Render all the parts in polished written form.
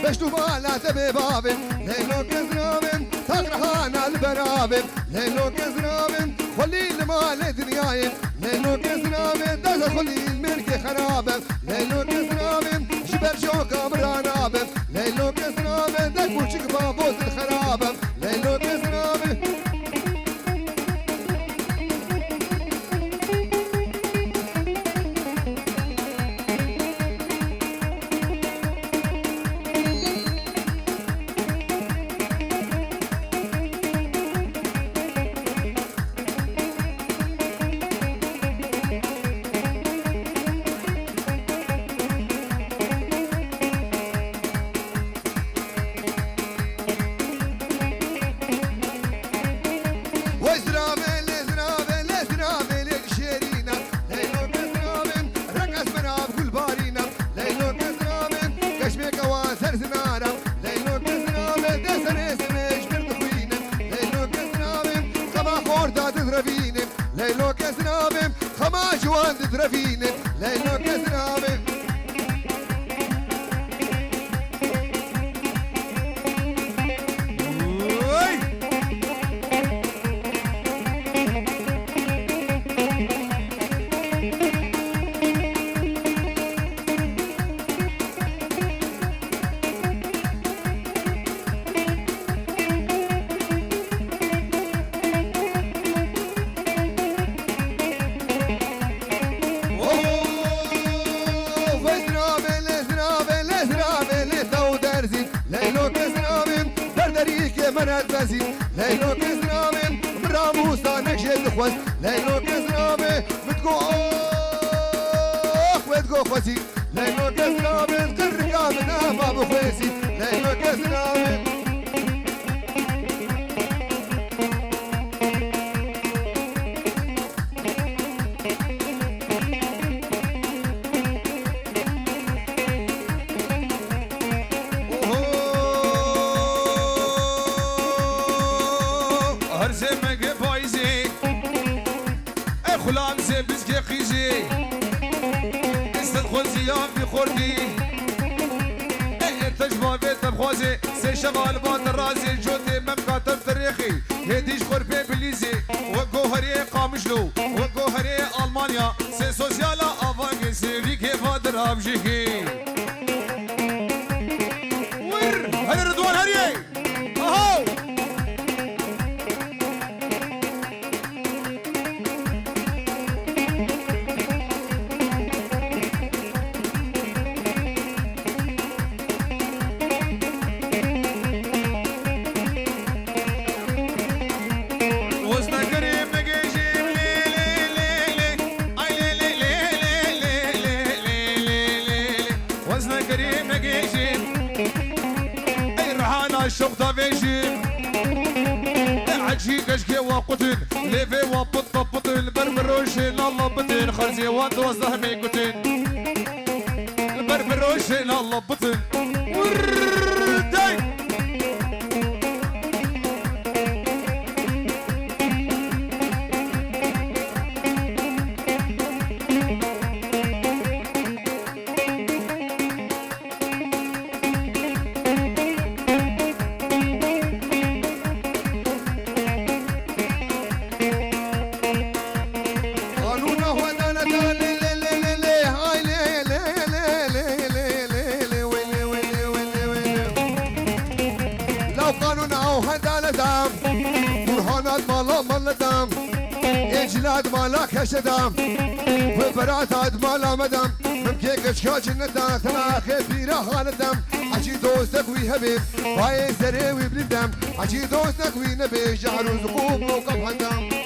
بشتو بالا تبي بابن ليلو كزرابن تقرحانا البرابن ليلو كزرابن خلي المال دنياين ليلو كزرابن دازا خلي الملك خرابن ليلو كزرابن شبر شوكا برانابن ليلو كزرابن دا كوشك بابوز الخرابن ليلو كزرابن ليلو كسرابم خما جوان تدرفينم ليلو كسرابم ليلو كزرامي براموسا نكشد خوز ليلو كزرامي بتكو بتكو خوزي ليلو كزرامي تركا من أهبا بخويسي ليلو كزرامي خلام زي بزكي خيزي استدخل زيان في خردي تجمع بيت بخوزي سي شمال بات الرازي جوتي ممكاتب تاريخي هديش خربي بليزي وقوهري قامشلو وقوهري ألمانيا سي سوسيالا أفانجي سي ريكي فادر أبجيكي وير هري رضوان هري أهو الشوق بيجي عجي كشكي وقتن ليفي وبط بطن بربروشين الله بطن خرزي واندوز ذهبي قتن بربروشين الله بطن وردي برهانات مالا مالدم اجلاد مالا كشدم وبراتات مالا مدم ممكن كشكا جنتا تلاخي بيرا خالدم عجي دوستك ويهبب باي زري ويبلدم عجي دوستك وينبي جعل زقوب موقف هندم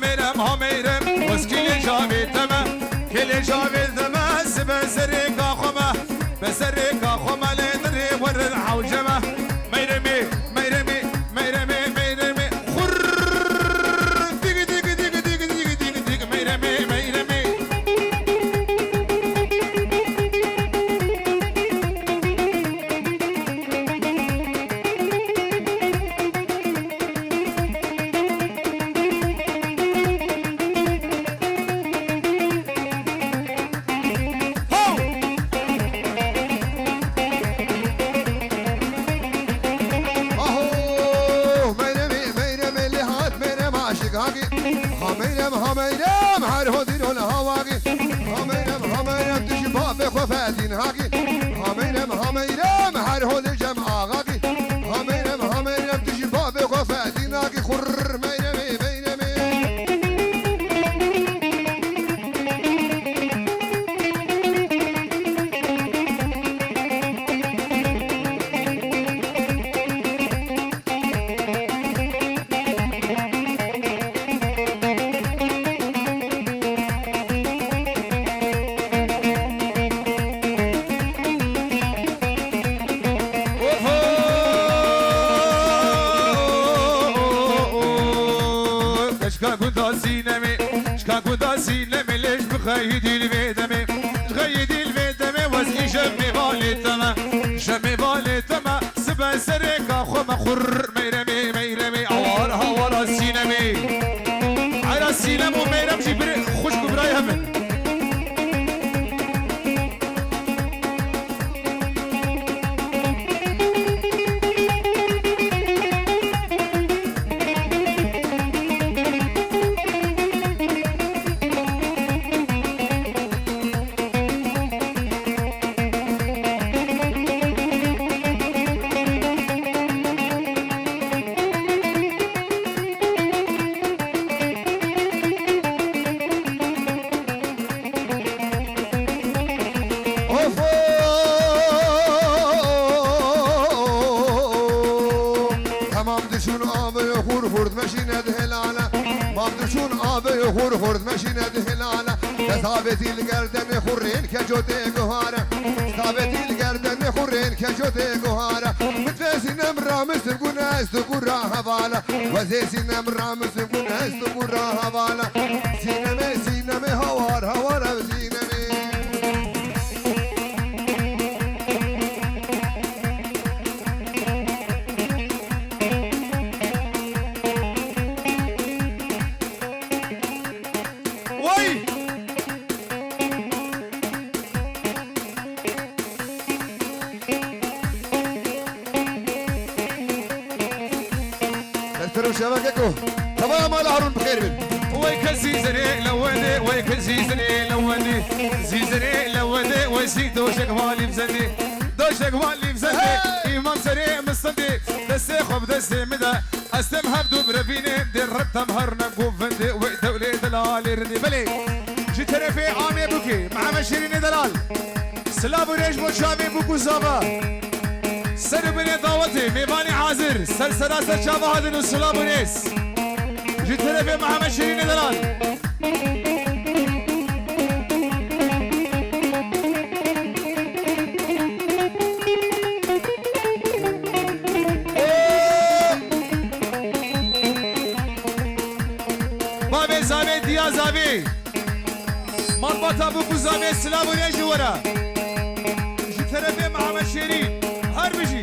هميرم هميرم وسكيل جاويد دما كل جاويد دما سبزريك خما بزريك خما لدري ورد حوجما ميرمي ميرمي ميرمي ميرمي خر ديك ديك ديك ديك ديك ديك ديك ميرمي ميرمي اهو ميرمي ميرمي اللي هات ميرم عاشق هاقي هميرم هميرم هرهدين الهواقي هميرم هميرم تجي باب خفادين هاقي هميرم هميرم هرهد جمع آغاقي هميرم هميرم تجي باب خفادين هاقي خر ميرمي ميرمي شكا كنت زينمي شكا كنت زينمي ليش بخيدي البيدمي خيدي البيدمي وزني جمي بالتما جمي بالتما سبا سريكا خما خر ميرمي ميرمي عوار هوار السينمي على السينم وميرم جبري خوش كبراي همن تمام دشون آبی خور خورد مشینه دهلاله مام دشون آبی خور خورد مشینه دهلاله ثابتی الگردن خورین که جوته گوهاره ثابتی الگردن خورین که جوته گوهاره متفسینم رامس گونه است گورا حواله وزیسینم رامس گونه است گورا حواله سینم هوار هوار زینم وي دكتور شبككو تمام على هارون بخير من ويك زيزني لوني ويك زيزني لوني زيزني لوني وزيد دوشك مالي مزني دوشك مالي مزني إمام سريع مصدي دستي خب دستي مدى أستم هبدو بربيني دير ربطة مهرنا نقوم فندي ودولي دلالي ردي بلي جيت رفي عامي بوكي مع مشيريني دلال سلابو ريش مشامي بوكو زابا سر بني دعوتي ميباني حاضر سر سراسر شابه هذا السلابو ريس جيت رفي مع مشيريني دلال بابي زابي ديا زابي مربطة بوكو زابي سلابو ريش ورا جيت رفي مع مشيرين هر بجي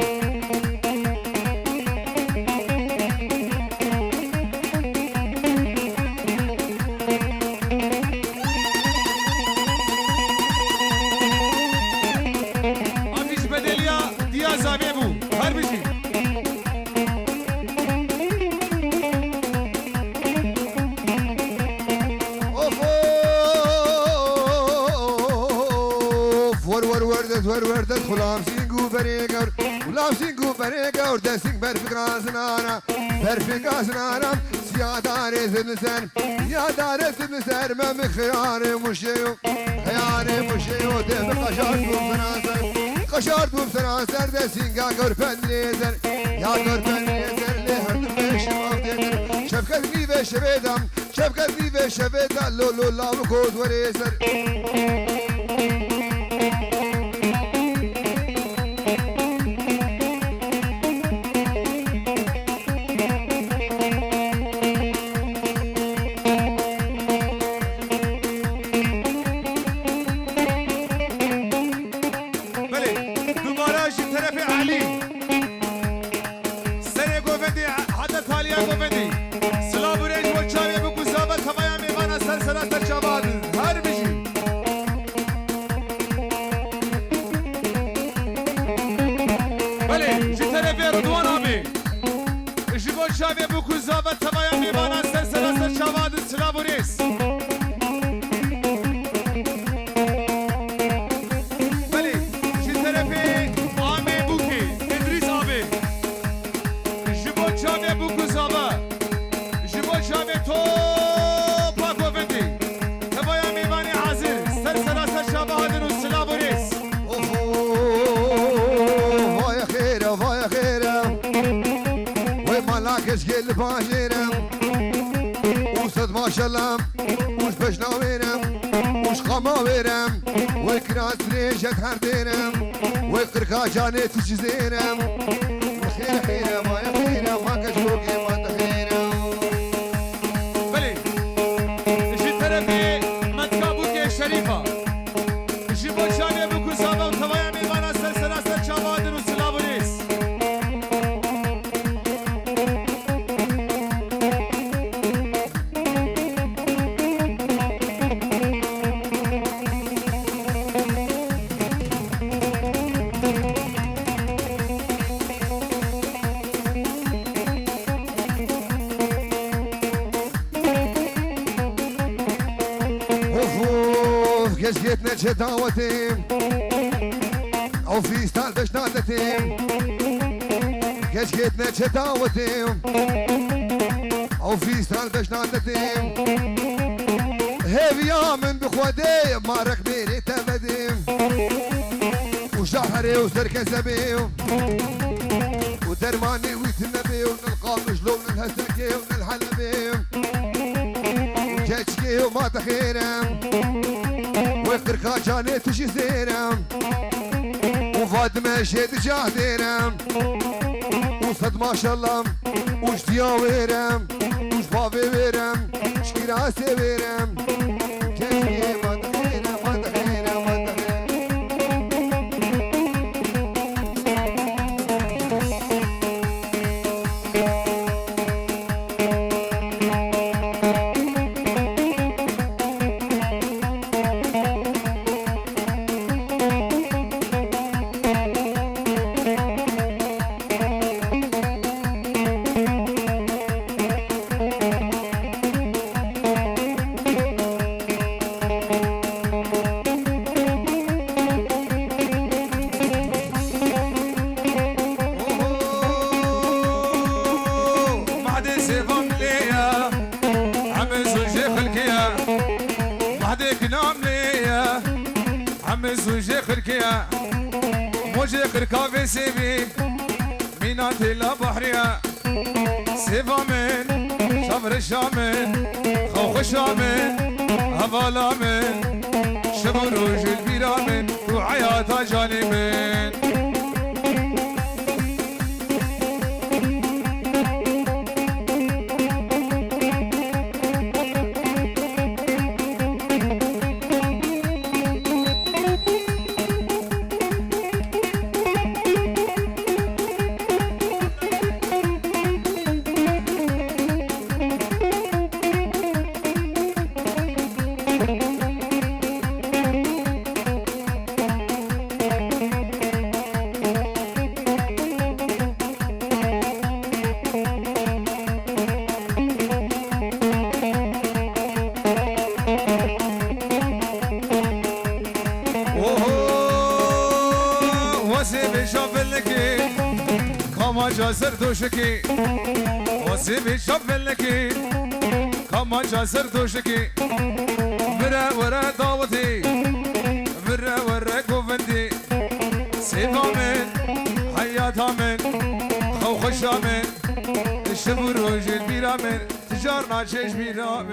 آفيش بدليا ديا زابي بو هر بجي وردت خلام سینگو بریگر خلام سینگو بریگر دستینگ برفقاسنارا برفقاسنارا سیادار زمسن سیادار زمسن من خیار مشیو خیار مشیو دم قشار بوم سناسر قشار بوم سناسر دستینگا گرپندریزر یا گرپندریزر لهر دم شماف دیتر شفقت می به شبیدم شاف قدي في شفيت لولو لا وكود وريسر قل باجرم وصد ما شلم وش بشنا ويرم وش خما ويرم وكراس ريشة هرديرم وقرقا جاني تجزيرم خير خيرم يا خيرم ما كشوقي ما تخيرم بلي جي تربي منتقابوك شريفة جي بوشاني بكو سابا وتوايا ميوانا سلسلة شابادر وسلابوريس جيتنا شداوتين او في ستال باش نادتين جيتنا شداوتين او في ستال باش نادتين هيفيا من بخوادي مارك ميري تبدين وشهري وسركة زبيو ودرماني ويتنبي ونلقى مجلو ونلهسكي ونلحلبي وجاتشكي وما تخيرم وقرقا جاني تشي زيرم وفاطمة شيد جاهديرم وصد ما شاء الله وش دياويرم وش بابي ويرم شكراسي ويرم كيفي ما تخيرم ما تخيرم ما تخيرم زوجي خركيا موجي خركا في سيبي مينات البحرية سيفا من شفر الشامن خوخ الشامن هفالا من شبروج البيرا من وعياتا جاني من جاسر دوشکی وسیبی شبلکی کما جاسر دوشکی برا ورا دعوتی برا ورا گوندی سیفا من حیاتا من خوخشا من شبو روج البیرا من جارنا چشمی را